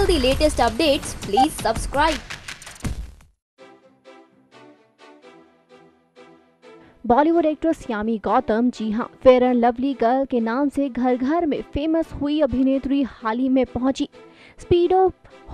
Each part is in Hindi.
the latest updates, please subscribe. Bollywood actress Yami Gautam, जी हां, फेयर एंड लवली गर्ल के नाम से घर घर में फेमस हुई अभिनेत्री हाल ही में पहुंची Speedo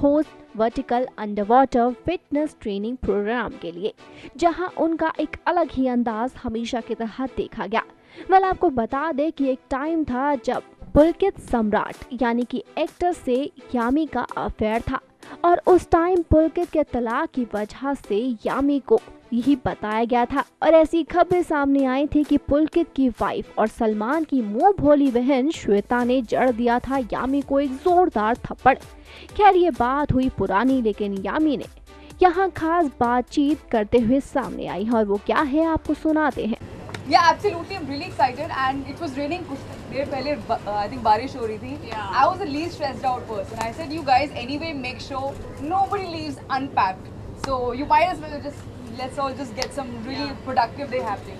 host vertical underwater fitness training programme के लिए, जहां उनका एक अलग ही अंदाज हमेशा की तरह देखा गया। वेल, आपको बता दें कि एक टाइम था जब पुलकित सम्राट यानी कि एक्टर से यामी का अफेयर था और उस टाइम पुलकित के तलाक की वजह से यामी को यही बताया गया था और ऐसी खबरें सामने आई थी कि पुलकित की वाइफ और सलमान की मुंह भोली बहन श्वेता ने जड़ दिया था यामी को एक जोरदार थप्पड़। खैर, ये बात हुई पुरानी, लेकिन यामी ने यहाँ खास बातचीत करते हुए सामने आई और वो क्या है आपको सुनाते हैं। Yeah, absolutely. I'm really excited, and it was raining कुछ देर पहले I think बारिश हो रही थी. Yeah. I was the least stressed out person. I said, you guys anyway make sure nobody leaves unpacked. So you might as well let's all just get some really productive day happening.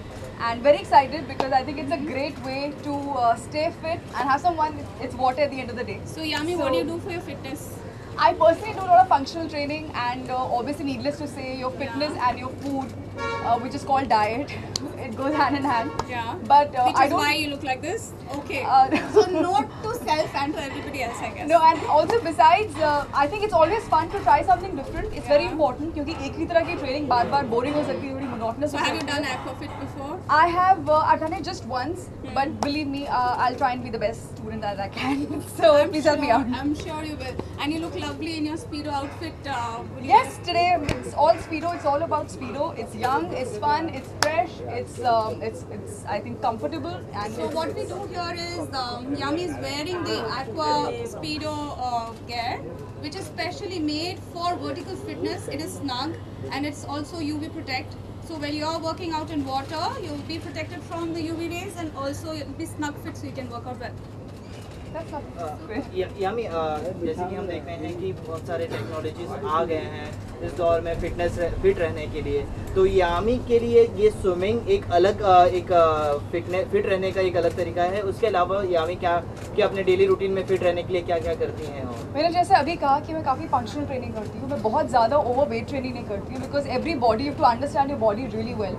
And very excited because I think it's a great way to stay fit and have some fun. It's water at the end of the day. So Yami, what do you do for your fitness? I personally do a lot of functional training, and obviously needless to say, your fitness and your food, which is called diet, it goes hand in hand. Yeah. But which I is don't. Why you look like this? Okay. So note to self and to everybody else, I guess. No, and also besides, I think it's always fun to try something different. It's very important क्योंकि एक ही तरह की training बार-बार boring हो सकती है, थोड़ी monotonous So हो have you सकती है. done Aquafit before? I have. I've done it just once, but believe me, I'll try and be the best student that I can. So please help me out. I'm sure you will. And you look lovely in your Speedo outfit. Yes, today it's all Speedo. It's all about Speedo. It's young, it's fun, it's fresh, it's I think comfortable. And so what we do here is Yami is wearing the Aqua Speedo gear, which is specially made for vertical fitness. It is snug and it's also UV protect. So when you're working out in water, you'll be protected from the UV rays and also you'll be snug fit so you can work out well. यामी, जैसे कि हम देख रहे हैं कि बहुत सारे टेक्नोलॉजीज आ गए हैं इस दौर में फिट रहने के लिए, तो यामी के लिए ये स्विमिंग एक अलग फिट रहने का एक अलग तरीका है। उसके अलावा यामी क्या अपने डेली रूटीन में फिट रहने के लिए क्या क्या करती हैं? मैंने जैसे अभी कहा कि मैं काफ़ी फंक्शनल ट्रेनिंग करती हूँ, मैं बहुत ज़्यादा ओवर वेट ट्रेनिंग नहीं करती हूँ because everybody you to understand your body really well.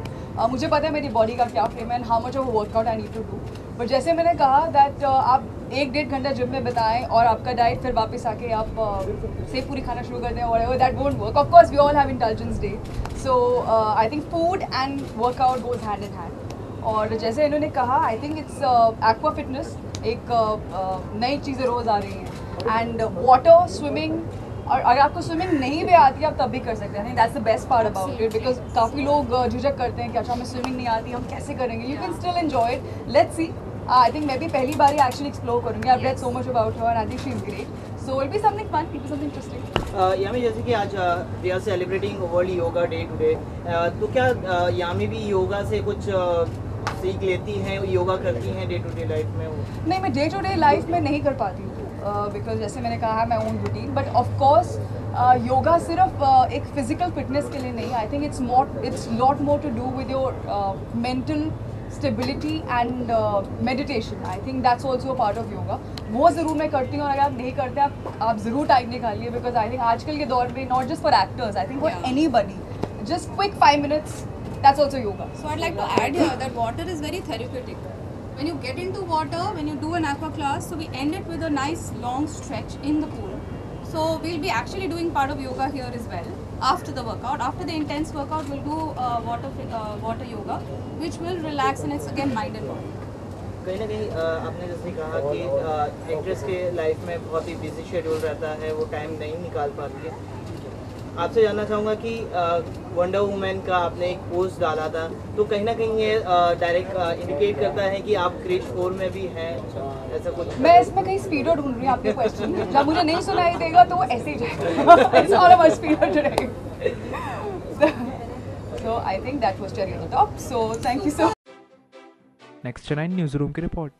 मुझे पता है मेरी बॉडी का क्या फ्रेम है and how much of workout I need to do. But जैसे मैंने कहा दैट आप 1-1.5 घंटा जिम में बताएं और आपका डाइट फिर वापस आके आप सेव पूरी खाना शुरू कर दें और that won't work. Of course we all have intelligence day, so I think food and workout goes hand in hand. और जैसे इन्होंने कहा, I think it's aqua fitness, एक नई चीज़ें रोज़ आ रही हैं एंड वाटर स्विमिंग। और अगर आपको स्विमिंग नहीं भी आती है आप तब भी कर सकते हैं। That's the best part about it because काफ़ी लोग झिझक करते हैं कि अच्छा हमें स्विमिंग नहीं आती, हम कैसे करेंगे। You can still enjoy it, let's see. I think मैं भी पहली बार ही एक्चुअली एक्सप्लोर करूँगी। I read so much about her and I think she is great, so it be something fun, it be something interesting. Yami, जैसे कि आज we are celebrating world yoga day today, तो क्या यामी भी योगा से कुछ सीख लेती हैं, योगा करती हैं डे टू डे लाइफ में? नहीं, मैं डे टू डे लाइफ में नहीं कर पाती हूँ बिकॉज जैसे मैंने कहा है, मैं own routine. But of course yoga सिर्फ एक फिजिकल फिटनेस के लिए नहीं, I think it's lot more to do with your mental stability and meditation. I think that's also a part of yoga. वो ज़रूर मैं करती हूँ और अगर आप नहीं करते आप ज़रूर टाइम निकालिए बिकॉज आई थिंक आजकल के दौर में not just for actors, I think for any buddy, just quick 5 minutes, that's also yoga. So I'd like to add here that water is very therapeutic. When you get into water, when you do an aqua class, so we end it with a nice long stretch in the pool. So we'll be actually doing part of yoga here as well after the workout. After the intense workout, we'll do water yoga, which will relax and it's again mind and body. कहीं ना कहीं आपने जैसे कहा कि एक्ट्रेस के लाइफ में बहुत ही बिजी शेड्यूल रहता है, वो टाइम नहीं निकाल पाती है। आपसे जानना चाहूँगा कि वंडर वुमेन का आपने एक पोस्ट डाला था, तो कहीं ना कहीं ये डायरेक्ट इंडिकेट करता है कि आप क्रिश 4 में भी हैं, ऐसा कुछ? मैं इसमें कहीं स्पीडो ढूंढ रही हूँ आपके क्वेश्चन। जब मुझे नहीं सुनाई देगा तो वो ऐसे ही जाएगा। It's all about speedo today. So I think that was cherry on the top. So thank you so much. Next 9 news room की रिपोर्ट।